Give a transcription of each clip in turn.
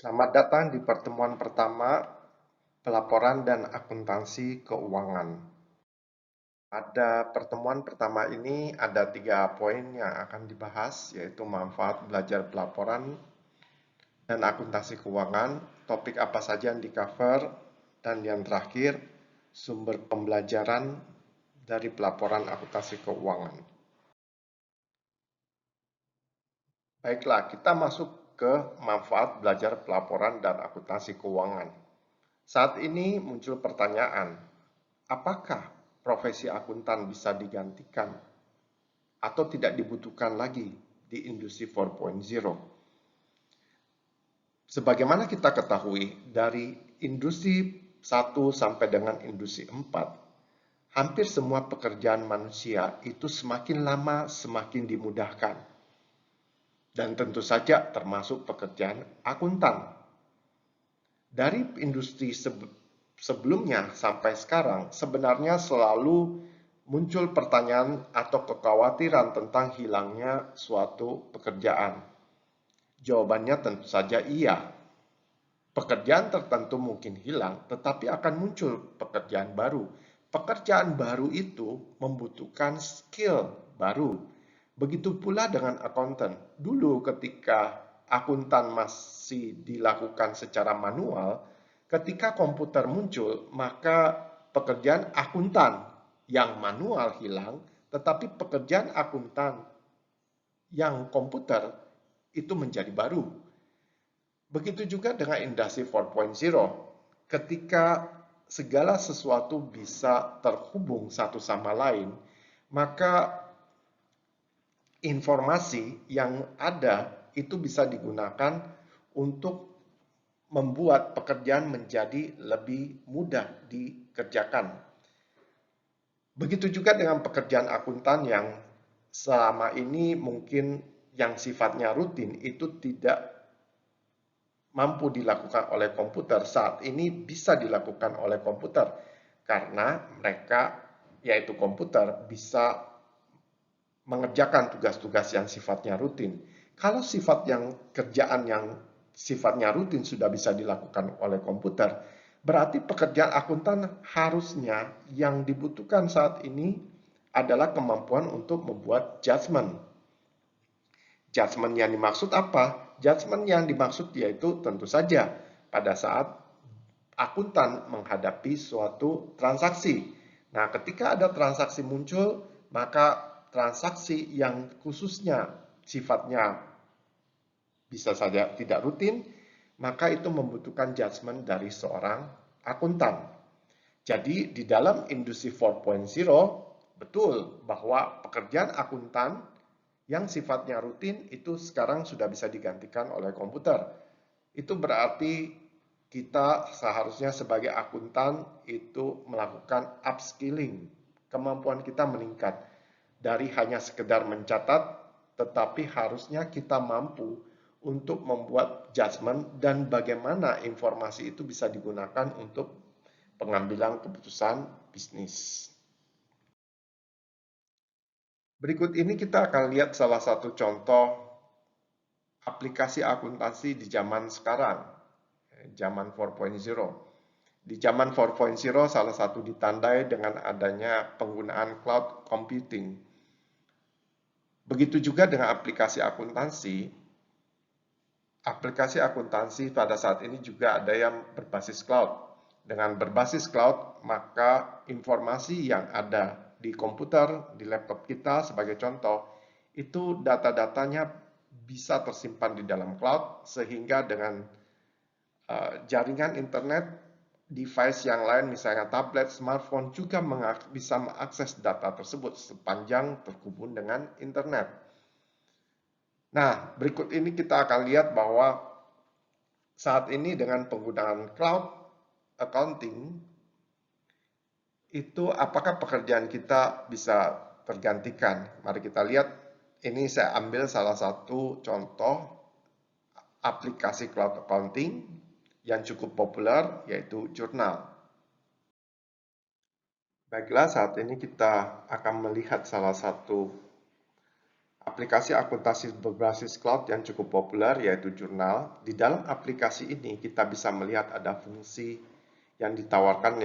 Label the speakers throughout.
Speaker 1: Selamat datang di pertemuan pertama pelaporan dan akuntansi keuangan. Pada pertemuan pertama ini ada 3 poin yang akan dibahas, yaitu manfaat belajar pelaporan dan akuntansi keuangan, topik apa saja yang di-cover, dan yang terakhir, sumber pembelajaran dari pelaporan akuntansi keuangan. Baiklah, kita masuk ke manfaat belajar pelaporan dan akuntansi keuangan. Saat ini muncul pertanyaan, apakah profesi akuntan bisa digantikan atau tidak dibutuhkan lagi di industri 4.0? Sebagaimana kita ketahui, dari industri 1 sampai dengan industri 4, hampir semua pekerjaan manusia itu semakin lama semakin dimudahkan. Dan tentu saja termasuk pekerjaan akuntan. Dari industri sebelumnya sampai sekarang, sebenarnya selalu muncul pertanyaan atau kekhawatiran tentang hilangnya suatu pekerjaan. Jawabannya tentu saja iya. Pekerjaan tertentu mungkin hilang, tetapi akan muncul pekerjaan baru. Pekerjaan baru itu membutuhkan skill baru. Begitu pula dengan akuntan. Dulu ketika akuntan masih dilakukan secara manual, ketika komputer muncul, maka pekerjaan akuntan yang manual hilang, tetapi pekerjaan akuntan yang komputer itu menjadi baru. Begitu juga dengan industri 4.0. Ketika segala sesuatu bisa terhubung satu sama lain, maka informasi yang ada itu bisa digunakan untuk membuat pekerjaan menjadi lebih mudah dikerjakan. Begitu juga dengan pekerjaan akuntan yang selama ini mungkin yang sifatnya rutin itu tidak mampu dilakukan oleh komputer, saat ini bisa dilakukan oleh komputer karena mereka, yaitu komputer, bisa mengerjakan tugas-tugas yang sifatnya rutin. Kalau kerjaan yang sifatnya rutin sudah bisa dilakukan oleh komputer, berarti pekerjaan akuntan harusnya yang dibutuhkan saat ini adalah kemampuan untuk membuat judgement. Judgement yang dimaksud apa? Judgement yang dimaksud yaitu tentu saja pada saat akuntan menghadapi suatu transaksi. Nah, ketika ada transaksi muncul, maka transaksi yang khususnya sifatnya bisa saja tidak rutin, maka itu membutuhkan judgement dari seorang akuntan. Jadi di dalam industri 4.0, betul bahwa pekerjaan akuntan yang sifatnya rutin itu sekarang sudah bisa digantikan oleh komputer. Itu berarti kita seharusnya sebagai akuntan itu melakukan upskilling. Kemampuan kita meningkat dari hanya sekedar mencatat, tetapi harusnya kita mampu untuk membuat judgement dan bagaimana informasi itu bisa digunakan untuk pengambilan keputusan bisnis. Berikut ini kita akan lihat salah satu contoh aplikasi akuntansi di zaman sekarang, zaman 4.0. Di zaman 4.0 salah satu ditandai dengan adanya penggunaan cloud computing. Begitu juga dengan aplikasi akuntansi. Aplikasi akuntansi pada saat ini juga ada yang berbasis cloud. Dengan berbasis cloud, maka informasi yang ada di komputer, di laptop kita sebagai contoh, itu data-datanya bisa tersimpan di dalam cloud sehingga dengan jaringan internet, device yang lain misalnya tablet, smartphone juga bisa mengakses data tersebut sepanjang terhubung dengan internet. Nah, berikut ini kita akan lihat bahwa saat ini dengan penggunaan cloud accounting, itu apakah pekerjaan kita bisa tergantikan? Mari kita lihat, ini saya ambil salah satu contoh aplikasi cloud accounting yang cukup populer, yaitu Jurnal. Baiklah, saat ini kita akan melihat salah satu aplikasi akuntansi berbasis cloud yang cukup populer yaitu Jurnal. Di dalam aplikasi ini kita bisa melihat ada fungsi yang ditawarkan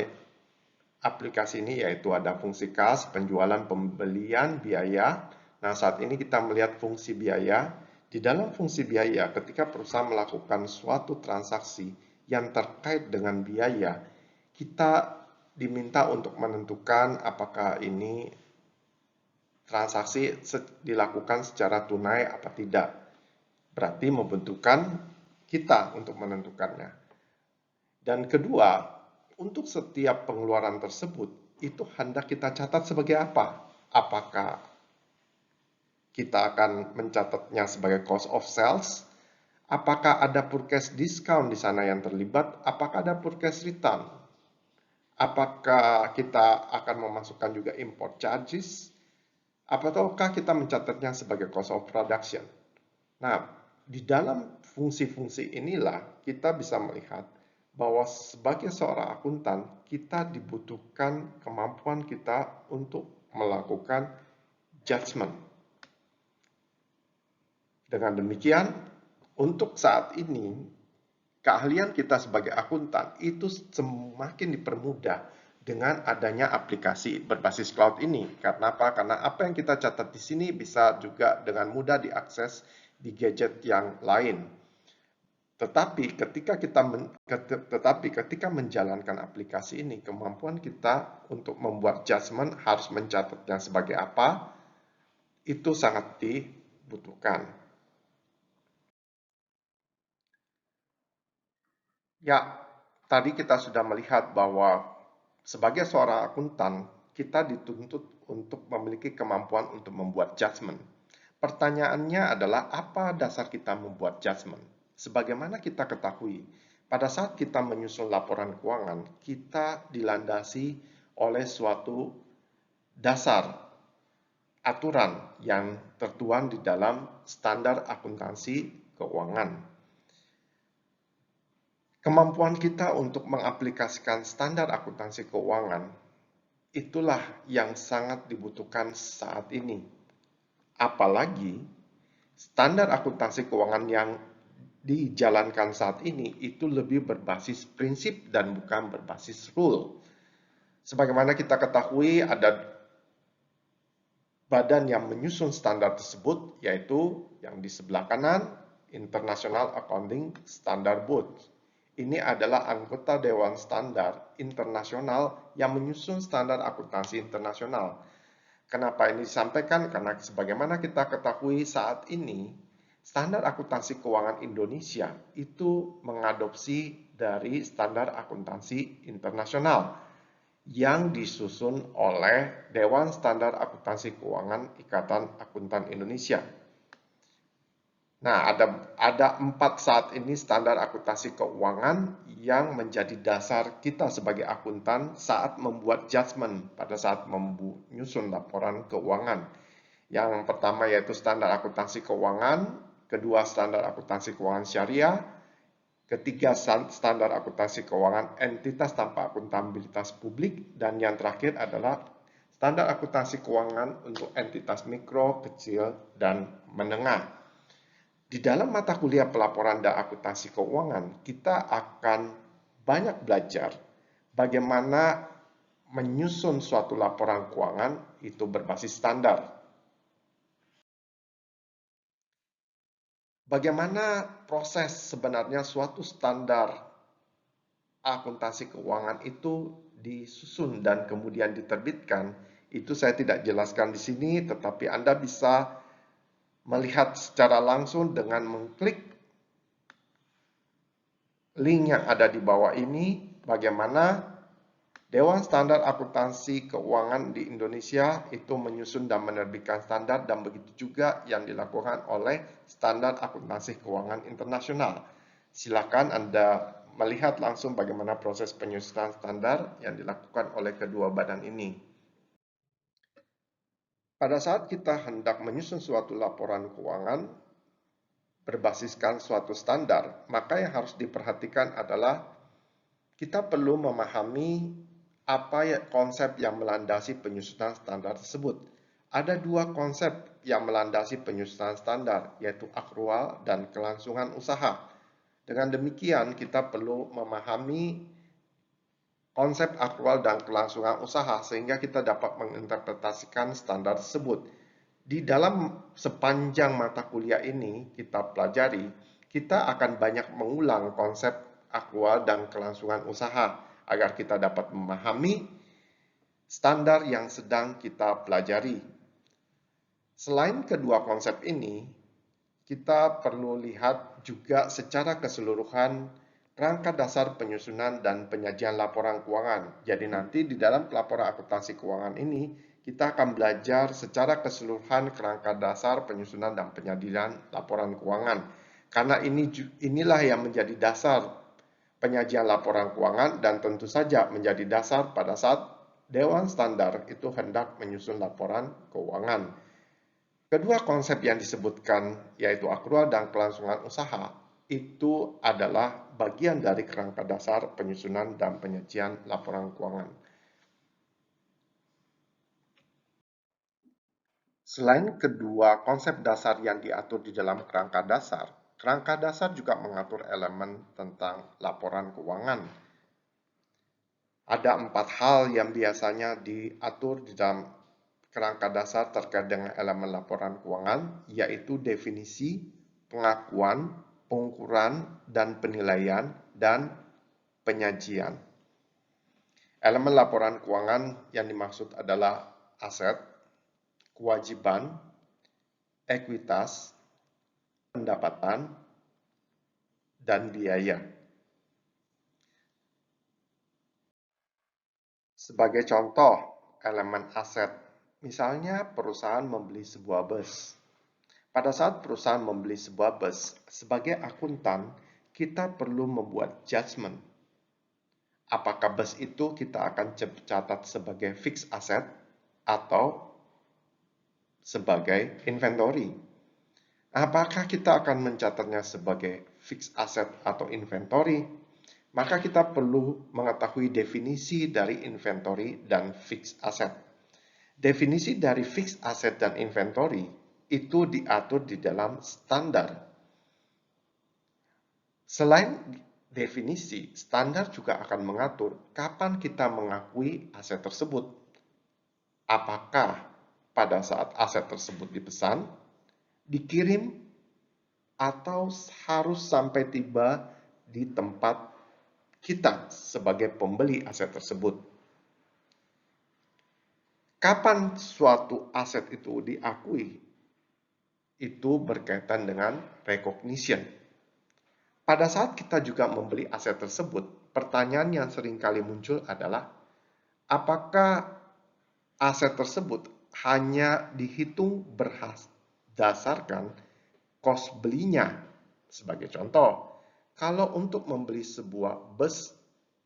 Speaker 1: aplikasi ini, yaitu ada fungsi kas, penjualan, pembelian, biaya. Nah, saat ini kita melihat fungsi biaya. Di dalam fungsi biaya, ketika perusahaan melakukan suatu transaksi yang terkait dengan biaya, kita diminta untuk menentukan apakah ini transaksi dilakukan secara tunai atau tidak. Berarti membutuhkan kita untuk menentukannya. Dan kedua, untuk setiap pengeluaran tersebut, itu hendak kita catat sebagai apa? Apakah kita akan mencatatnya sebagai cost of sales? Apakah ada purchase discount di sana yang terlibat? Apakah ada purchase return? Apakah kita akan memasukkan juga import charges? Ataukah kita mencatatnya sebagai cost of production? Nah, di dalam fungsi-fungsi inilah kita bisa melihat bahwa sebagai seorang akuntan, kita dibutuhkan kemampuan kita untuk melakukan judgment. Dengan demikian, untuk saat ini, keahlian kita sebagai akuntan itu semakin dipermudah dengan adanya aplikasi berbasis cloud ini. Karena apa? Karena apa yang kita catat di sini bisa juga dengan mudah diakses di gadget yang lain. Tetapi ketika menjalankan aplikasi ini, kemampuan kita untuk membuat judgement harus mencatatnya sebagai apa, itu sangat dibutuhkan. Ya, tadi kita sudah melihat bahwa sebagai seorang akuntan, kita dituntut untuk memiliki kemampuan untuk membuat judgement. Pertanyaannya adalah apa dasar kita membuat judgement? Sebagaimana kita ketahui, pada saat kita menyusun laporan keuangan, kita dilandasi oleh suatu dasar aturan yang tertuang di dalam standar akuntansi keuangan. Kemampuan kita untuk mengaplikasikan standar akuntansi keuangan itulah yang sangat dibutuhkan saat ini. Apalagi standar akuntansi keuangan yang dijalankan saat ini itu lebih berbasis prinsip dan bukan berbasis rule. Sebagaimana kita ketahui ada badan yang menyusun standar tersebut, yaitu yang di sebelah kanan, International Accounting Standard Board. Ini adalah anggota Dewan Standar Internasional yang menyusun standar akuntansi internasional. Kenapa ini disampaikan? Karena sebagaimana kita ketahui saat ini, standar akuntansi keuangan Indonesia itu mengadopsi dari standar akuntansi internasional yang disusun oleh Dewan Standar Akuntansi Keuangan Ikatan Akuntan Indonesia. Nah, ada 4 saat ini standar akuntansi keuangan yang menjadi dasar kita sebagai akuntan saat membuat judgement pada saat menyusun laporan keuangan. Yang pertama yaitu standar akuntansi keuangan, kedua standar akuntansi keuangan syariah, ketiga standar akuntansi keuangan entitas tanpa akuntabilitas publik, dan yang terakhir adalah standar akuntansi keuangan untuk entitas mikro, kecil, dan menengah. Di dalam mata kuliah pelaporan dan akuntansi keuangan, kita akan banyak belajar bagaimana menyusun suatu laporan keuangan itu berbasis standar. Bagaimana proses sebenarnya suatu standar akuntansi keuangan itu disusun dan kemudian diterbitkan, itu saya tidak jelaskan di sini, tetapi Anda bisa melihat secara langsung dengan mengklik link yang ada di bawah ini, bagaimana Dewan Standar Akuntansi Keuangan di Indonesia itu menyusun dan menerbitkan standar, dan begitu juga yang dilakukan oleh Standar Akuntansi Keuangan Internasional. Silakan Anda melihat langsung bagaimana proses penyusunan standar yang dilakukan oleh kedua badan ini. Pada saat kita hendak menyusun suatu laporan keuangan berbasiskan suatu standar, maka yang harus diperhatikan adalah kita perlu memahami apa konsep yang melandasi penyusunan standar tersebut. ada dua konsep yang melandasi penyusunan standar, yaitu akrual dan kelangsungan usaha. Dengan demikian, kita perlu memahami konsep akrual dan kelangsungan usaha sehingga kita dapat menginterpretasikan standar tersebut. Di dalam sepanjang mata kuliah ini kita pelajari, kita akan banyak mengulang konsep akrual dan kelangsungan usaha agar kita dapat memahami standar yang sedang kita pelajari. Selain kedua konsep ini, kita perlu lihat juga secara keseluruhan kerangka dasar penyusunan dan penyajian laporan keuangan. Jadi nanti di dalam pelaporan akuntansi keuangan ini, kita akan belajar secara keseluruhan kerangka dasar penyusunan dan penyajian laporan keuangan. Karena inilah yang menjadi dasar penyajian laporan keuangan dan tentu saja menjadi dasar pada saat Dewan Standar itu hendak menyusun laporan keuangan. Kedua konsep yang disebutkan, yaitu akrual dan kelangsungan usaha, itu adalah bagian dari kerangka dasar penyusunan dan penyajian laporan keuangan. Selain kedua konsep dasar yang diatur di dalam kerangka dasar juga mengatur elemen tentang laporan keuangan. Ada 4 hal yang biasanya diatur di dalam kerangka dasar terkait dengan elemen laporan keuangan, yaitu definisi, pengakuan, pengukuran, dan penilaian, dan penyajian. Elemen laporan keuangan yang dimaksud adalah aset, kewajiban, ekuitas, pendapatan, dan biaya. Sebagai contoh, elemen aset, misalnya perusahaan membeli sebuah bus. Pada saat perusahaan membeli sebuah bus, sebagai akuntan, kita perlu membuat judgement. Apakah bus itu kita akan catat sebagai fixed asset atau sebagai inventory? Apakah kita akan mencatatnya sebagai fixed asset atau inventory? Maka kita perlu mengetahui definisi dari inventory dan fixed asset. Definisi dari fixed asset dan inventory itu diatur di dalam standar. Selain definisi, standar juga akan mengatur kapan kita mengakui aset tersebut. Apakah pada saat aset tersebut dipesan, dikirim, atau harus sampai tiba di tempat kita sebagai pembeli aset tersebut. Kapan suatu aset itu diakui? Itu berkaitan dengan recognition. Pada saat kita juga membeli aset tersebut, pertanyaan yang sering kali muncul adalah, apakah aset tersebut hanya dihitung berdasarkan kos belinya? Sebagai contoh, kalau untuk membeli sebuah bus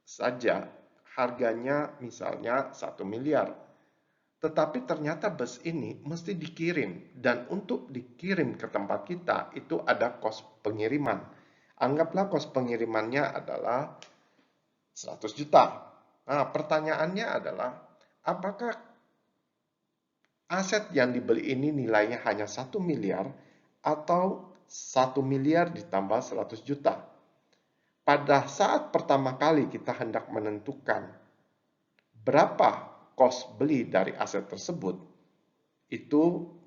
Speaker 1: saja, harganya misalnya 1 miliar. Tetapi ternyata bus ini mesti dikirim, dan untuk dikirim ke tempat kita itu ada kos pengiriman. Anggaplah kos pengirimannya adalah 100 juta. Nah, pertanyaannya adalah, apakah aset yang dibeli ini nilainya hanya 1 miliar atau 1 miliar ditambah 100 juta? Pada saat pertama kali kita hendak menentukan berapa kos beli dari aset tersebut, itu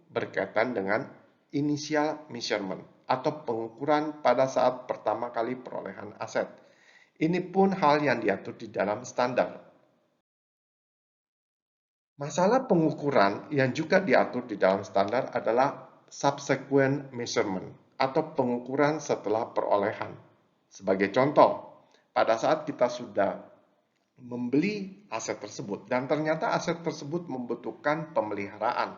Speaker 1: berkaitan dengan initial measurement atau pengukuran pada saat pertama kali perolehan aset. Ini pun hal yang diatur di dalam standar. Masalah pengukuran yang juga diatur di dalam standar adalah subsequent measurement atau pengukuran setelah perolehan. Sebagai contoh, pada saat kita sudah membeli aset tersebut dan ternyata aset tersebut membutuhkan pemeliharaan.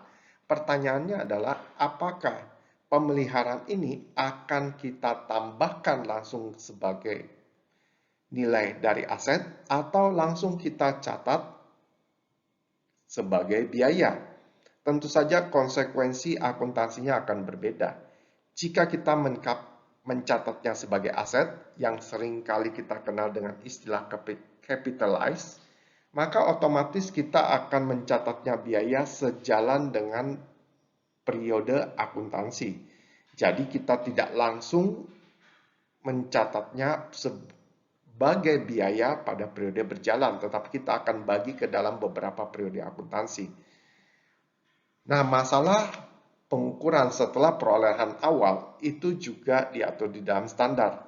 Speaker 1: Pertanyaannya adalah, apakah pemeliharaan ini akan kita tambahkan langsung sebagai nilai dari aset atau langsung kita catat sebagai biaya? Tentu saja konsekuensi akuntansinya akan berbeda. Jika kita mencatatnya sebagai aset, yang sering kali kita kenal dengan istilah capitalize, maka otomatis kita akan mencatatnya biaya sejalan dengan periode akuntansi. Jadi kita tidak langsung mencatatnya sebagai biaya pada periode berjalan, tetapi kita akan bagi ke dalam beberapa periode akuntansi. Nah, masalah pengukuran setelah perolehan awal itu juga diatur di dalam standar.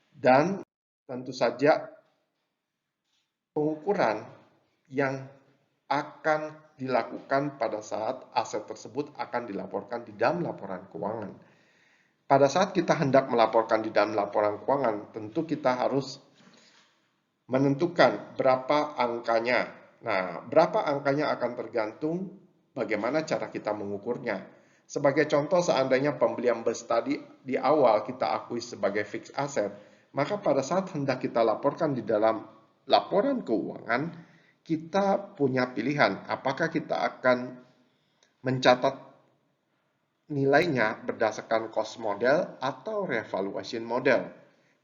Speaker 1: Dan tentu saja pengukuran yang akan dilakukan pada saat aset tersebut akan dilaporkan di dalam laporan keuangan. Pada saat kita hendak melaporkan di dalam laporan keuangan, tentu kita harus menentukan berapa angkanya. Nah, berapa angkanya akan tergantung bagaimana cara kita mengukurnya. Sebagai contoh, seandainya pembelian bus tadi di awal kita akui sebagai fixed asset, maka pada saat hendak kita laporkan di dalam laporan keuangan, kita punya pilihan apakah kita akan mencatat nilainya berdasarkan cost model atau revaluation model.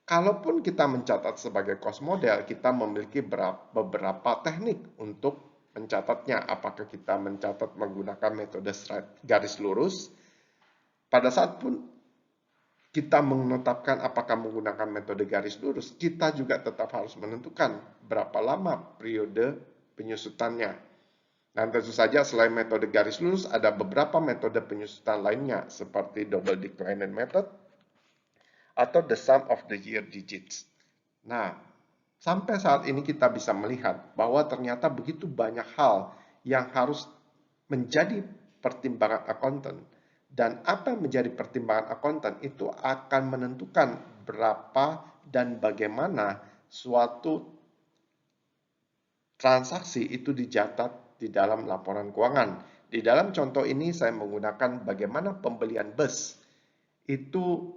Speaker 1: Kalaupun kita mencatat sebagai cost model, kita memiliki beberapa teknik untuk mencatatnya. Apakah kita mencatat menggunakan metode garis lurus? Pada saat pun kita menetapkan apakah menggunakan metode garis lurus, kita juga tetap harus menentukan berapa lama periode penyusutannya. Dan tentu saja selain metode garis lurus, ada beberapa metode penyusutan lainnya seperti double declined method atau the sum of the year digits. Nah, sampai saat ini kita bisa melihat bahwa ternyata begitu banyak hal yang harus menjadi pertimbangan akuntan. Dan apa yang menjadi pertimbangan akuntan itu akan menentukan berapa dan bagaimana suatu transaksi itu dicatat di dalam laporan keuangan. Di dalam contoh ini saya menggunakan bagaimana pembelian bus itu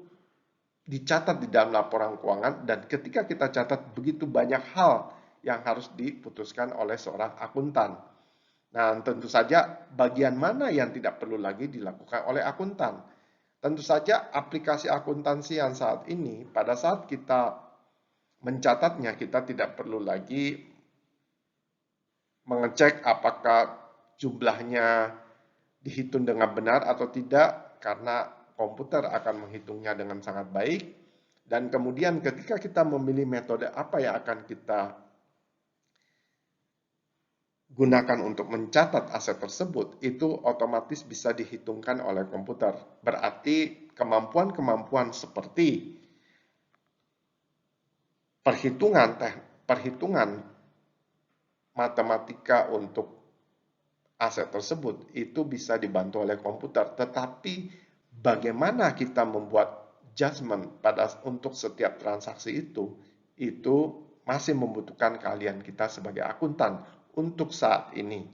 Speaker 1: dicatat di dalam laporan keuangan, dan ketika kita catat begitu banyak hal yang harus diputuskan oleh seorang akuntan. Nah, tentu saja bagian mana yang tidak perlu lagi dilakukan oleh akuntan. Tentu saja aplikasi akuntansi yang saat ini, pada saat kita mencatatnya, kita tidak perlu lagi mengecek apakah jumlahnya dihitung dengan benar atau tidak, karena komputer akan menghitungnya dengan sangat baik. Dan kemudian ketika kita memilih metode apa yang akan kita gunakan untuk mencatat aset tersebut, itu otomatis bisa dihitungkan oleh komputer. Berarti kemampuan-kemampuan seperti perhitungan matematika untuk aset tersebut itu bisa dibantu oleh komputer. Tetapi bagaimana kita membuat judgement untuk setiap transaksi itu masih membutuhkan keahlian kita sebagai akuntan untuk saat ini.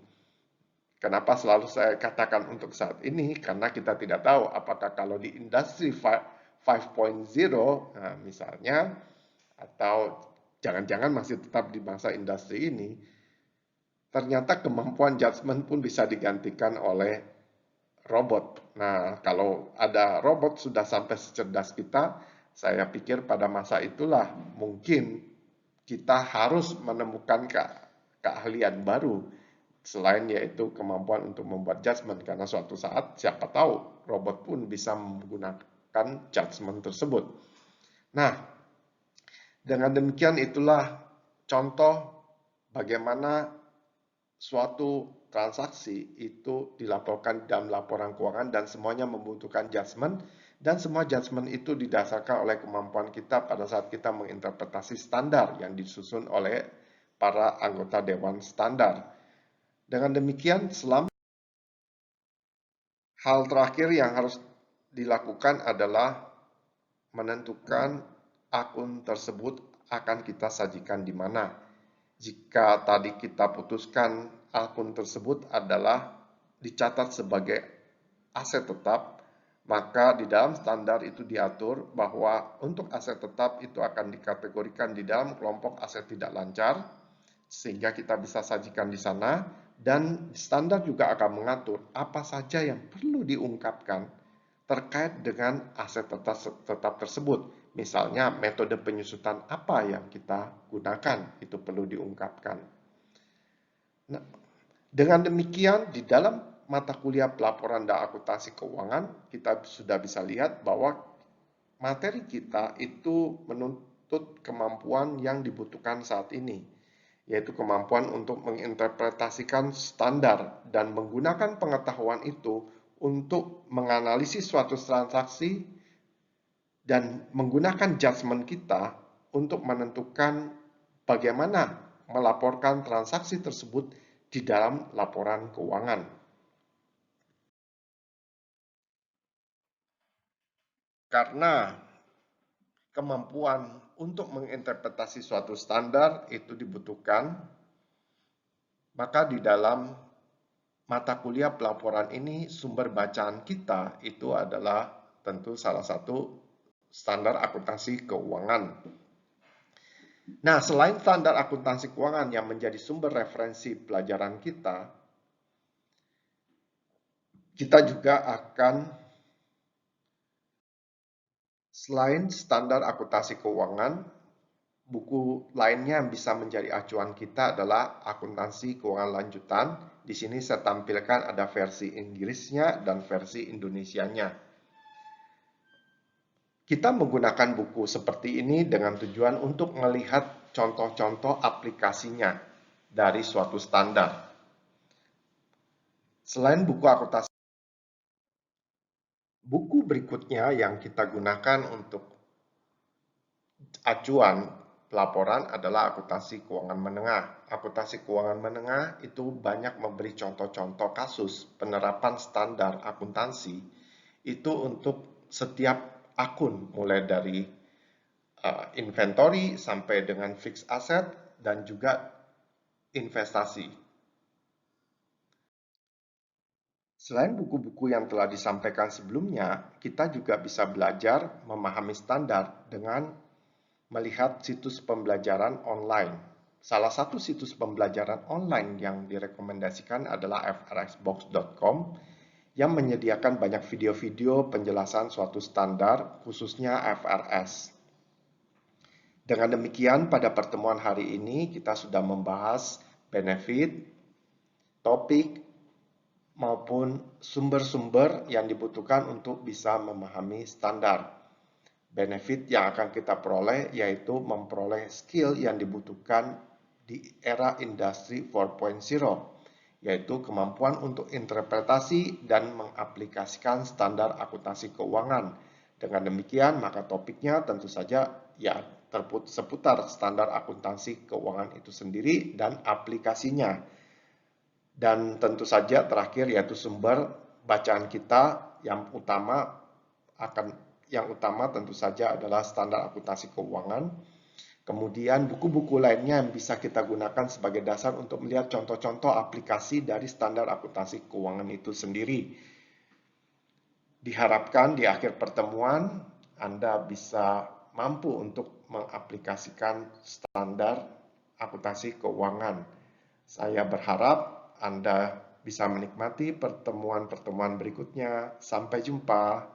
Speaker 1: Kenapa selalu saya katakan untuk saat ini? Karena kita tidak tahu apakah kalau di industri 5.0 misalnya, atau jangan-jangan masih tetap di masa industri ini, ternyata kemampuan judgement pun bisa digantikan oleh robot. Nah, kalau ada robot sudah sampai secerdas kita, saya pikir pada masa itulah mungkin kita harus menemukan keahlian baru selain yaitu kemampuan untuk membuat judgement, karena suatu saat siapa tahu robot pun bisa menggunakan judgement tersebut. Nah, dengan demikian itulah contoh bagaimana suatu transaksi itu dilaporkan dalam laporan keuangan dan semuanya membutuhkan judgement, dan semua judgement itu didasarkan oleh kemampuan kita pada saat kita menginterpretasi standar yang disusun oleh para anggota Dewan Standar. Dengan demikian, hal terakhir yang harus dilakukan adalah menentukan akun tersebut akan kita sajikan di mana. Jika tadi kita putuskan akun tersebut adalah dicatat sebagai aset tetap, maka di dalam standar itu diatur bahwa untuk aset tetap itu akan dikategorikan di dalam kelompok aset tidak lancar, sehingga kita bisa sajikan di sana, dan standar juga akan mengatur apa saja yang perlu diungkapkan terkait dengan aset tetap tersebut. Misalnya metode penyusutan apa yang kita gunakan, itu perlu diungkapkan. Nah, dengan demikian, di dalam mata kuliah pelaporan dan akuntansi keuangan, kita sudah bisa lihat bahwa materi kita itu menuntut kemampuan yang dibutuhkan saat ini, yaitu kemampuan untuk menginterpretasikan standar dan menggunakan pengetahuan itu untuk menganalisis suatu transaksi dan menggunakan judgement kita untuk menentukan bagaimana melaporkan transaksi tersebut di dalam laporan keuangan. Karena kemampuan untuk menginterpretasi suatu standar itu dibutuhkan, maka di dalam mata kuliah pelaporan ini sumber bacaan kita itu adalah tentu salah satu standar akuntansi keuangan. Nah, selain standar akuntansi keuangan yang menjadi sumber referensi pelajaran kita juga akan, selain standar akuntansi keuangan, buku lainnya yang bisa menjadi acuan kita adalah akuntansi keuangan lanjutan. Di sini saya tampilkan ada versi Inggrisnya dan versi Indonesianya. Kita menggunakan buku seperti ini dengan tujuan untuk melihat contoh-contoh aplikasinya dari suatu standar. Selain buku akuntansi, buku berikutnya yang kita gunakan untuk acuan pelaporan adalah akuntansi keuangan menengah. Akuntansi keuangan menengah itu banyak memberi contoh-contoh kasus penerapan standar akuntansi itu untuk setiap akun, mulai dari inventory sampai dengan fixed asset dan juga investasi. Selain buku-buku yang telah disampaikan sebelumnya, kita juga bisa belajar memahami standar dengan melihat situs pembelajaran online. Salah satu situs pembelajaran online yang direkomendasikan adalah frxbox.com yang menyediakan banyak video-video penjelasan suatu standar, khususnya FRS. Dengan demikian, pada pertemuan hari ini kita sudah membahas benefit, topik, maupun sumber-sumber yang dibutuhkan untuk bisa memahami standar. Benefit yang akan kita peroleh yaitu memperoleh skill yang dibutuhkan di era industri 4.0, yaitu kemampuan untuk interpretasi dan mengaplikasikan standar akuntansi keuangan. Dengan demikian, maka topiknya tentu saja ya seputar standar akuntansi keuangan itu sendiri dan aplikasinya. Dan tentu saja terakhir yaitu sumber bacaan kita yang utama tentu saja adalah standar akuntansi keuangan. Kemudian buku-buku lainnya yang bisa kita gunakan sebagai dasar untuk melihat contoh-contoh aplikasi dari standar akuntansi keuangan itu sendiri. Diharapkan di akhir pertemuan Anda bisa mampu untuk mengaplikasikan standar akuntansi keuangan. Saya berharap Anda bisa menikmati pertemuan-pertemuan berikutnya. Sampai jumpa.